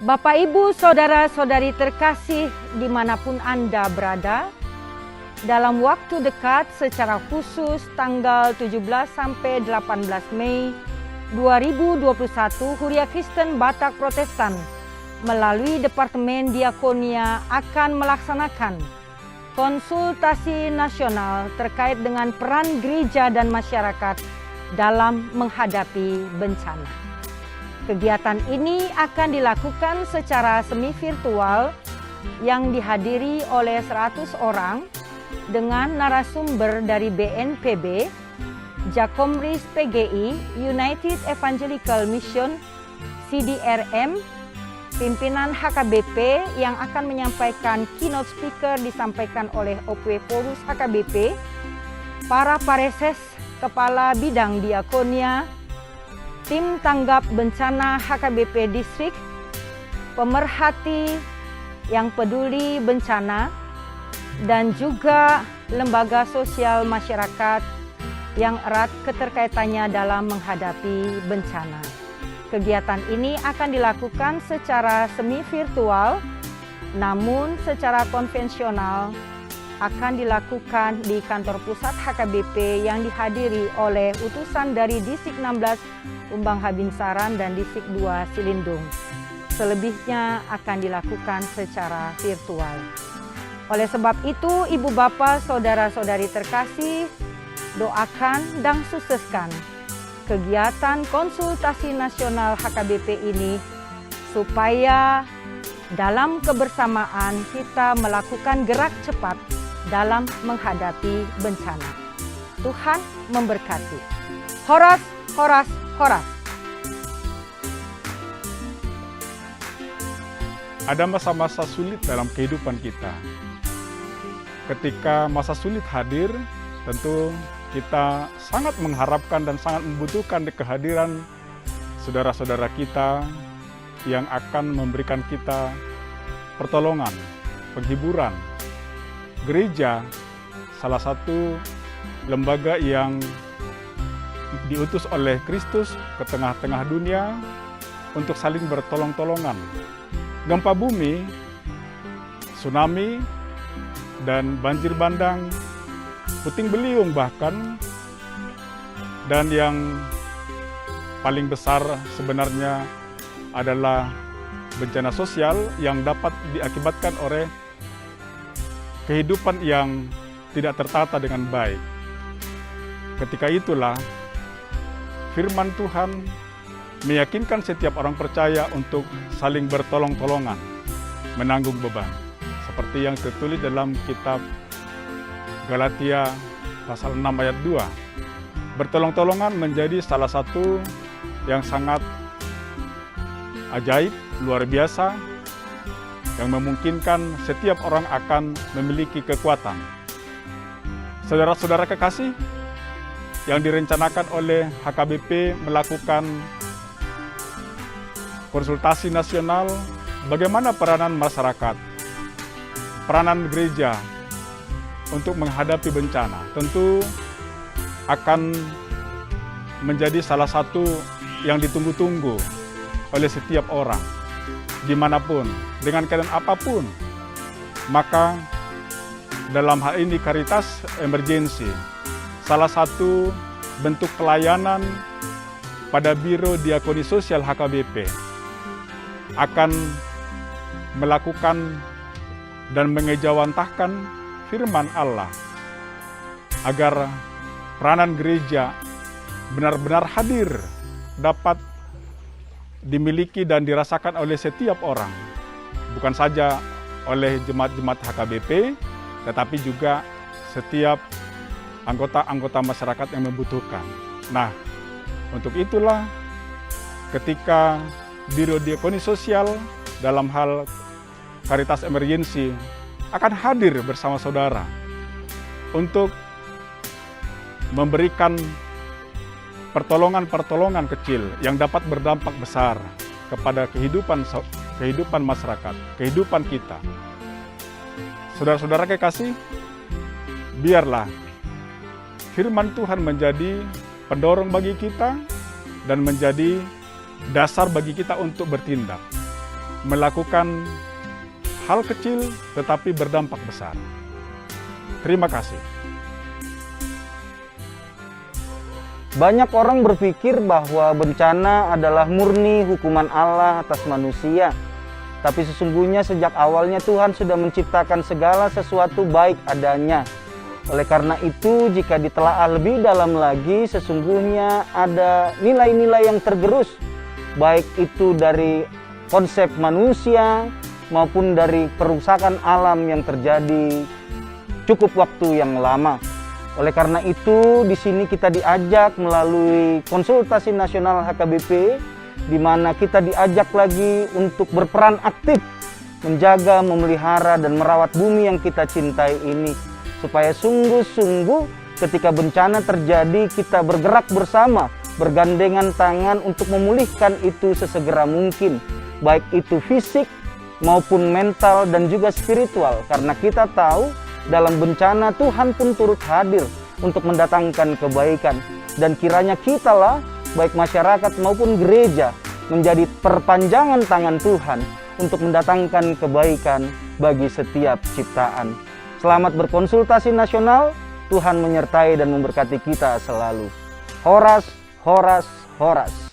Bapak, Ibu, Saudara-saudari terkasih dimanapun Anda berada, dalam waktu dekat secara khusus tanggal 17 sampai 18 Mei 2021, Huria Kristen Batak Protestan melalui Departemen Diakonia akan melaksanakan konsultasi nasional terkait dengan peran gereja dan masyarakat dalam menghadapi bencana. Kegiatan ini akan dilakukan secara semi virtual yang dihadiri oleh 100 orang dengan narasumber dari BNPB, Jacomris PGI, United Evangelical Mission, CDRM, pimpinan HKBP yang akan menyampaikan keynote speaker disampaikan oleh OPW Porus HKBP, para pareses, kepala bidang diakonia, tim tanggap bencana HKBP Distrik, pemerhati yang peduli bencana, dan juga lembaga sosial masyarakat yang erat keterkaitannya dalam menghadapi bencana. Kegiatan ini akan dilakukan secara semi virtual, namun secara konvensional akan dilakukan di kantor pusat HKBP yang dihadiri oleh utusan dari Distrik 16 Umbang Habinsaran dan Distrik 2 Silindung. Selebihnya akan dilakukan secara virtual. Oleh sebab itu, Ibu Bapa, Saudara-saudari terkasih, doakan dan sukseskan kegiatan konsultasi nasional HKBP ini supaya dalam kebersamaan kita melakukan gerak cepat dalam menghadapi bencana. Tuhan memberkati. Horas, horas, horas. Ada masa-masa sulit dalam kehidupan kita. Ketika masa sulit hadir, tentu kita sangat mengharapkan dan sangat membutuhkan kehadiran saudara-saudara kita yang akan memberikan kita pertolongan, penghiburan. Gereja salah satu lembaga yang diutus oleh Kristus ke tengah-tengah dunia untuk saling bertolong-tolongan. Gempa bumi, tsunami, dan banjir bandang, puting beliung bahkan, dan yang paling besar sebenarnya adalah bencana sosial yang dapat diakibatkan oleh kehidupan yang tidak tertata dengan baik. Ketika itulah firman Tuhan meyakinkan setiap orang percaya untuk saling bertolong-tolongan, menanggung beban. Seperti yang tertulis dalam kitab Galatia pasal 6 ayat 2. Bertolong-tolongan menjadi salah satu yang sangat ajaib, luar biasa, yang memungkinkan setiap orang akan memiliki kekuatan. Saudara-saudara kekasih, yang direncanakan oleh HKBP melakukan konsultasi nasional, bagaimana peranan masyarakat, peranan gereja untuk menghadapi bencana, tentu akan menjadi salah satu yang ditunggu-tunggu oleh setiap orang, dimanapun, dengan keadaan apapun. Maka dalam hal ini Caritas Emergency, salah satu bentuk pelayanan pada Biro Diakoni Sosial HKBP, akan melakukan dan mengejawantahkan firman Allah agar peranan gereja benar-benar hadir, dapat dimiliki dan dirasakan oleh setiap orang, bukan saja oleh jemaat-jemaat HKBP, tetapi juga setiap anggota-anggota masyarakat yang membutuhkan. Nah, untuk itulah ketika Biro Diakoni Sosial dalam hal Caritas Emergency akan hadir bersama saudara untuk memberikan pertolongan-pertolongan kecil yang dapat berdampak besar kepada kehidupan masyarakat, kehidupan kita. Saudara-saudara kekasih, biarlah firman Tuhan menjadi pendorong bagi kita dan menjadi dasar bagi kita untuk bertindak, melakukan hal kecil tetapi berdampak besar. Terima kasih. Banyak orang berpikir bahwa bencana adalah murni hukuman Allah atas manusia. Tapi sesungguhnya sejak awalnya Tuhan sudah menciptakan segala sesuatu baik adanya. Oleh karena itu, jika ditelaah lebih dalam lagi, sesungguhnya ada nilai-nilai yang tergerus, baik itu dari konsep manusia maupun dari kerusakan alam yang terjadi cukup waktu yang lama. Oleh karena itu, di sini kita diajak melalui konsultasi nasional HKBP, di mana kita diajak lagi untuk berperan aktif menjaga, memelihara, dan merawat bumi yang kita cintai ini, supaya sungguh-sungguh ketika bencana terjadi kita bergerak bersama, bergandengan tangan untuk memulihkan itu sesegera mungkin, baik itu fisik maupun mental dan juga spiritual, karena kita tahu dalam bencana Tuhan pun turut hadir untuk mendatangkan kebaikan, dan kiranya kitalah baik masyarakat maupun gereja menjadi perpanjangan tangan Tuhan untuk mendatangkan kebaikan bagi setiap ciptaan. Selamat berkonsultasi nasional. Tuhan menyertai dan memberkati kita selalu. Horas, horas, horas.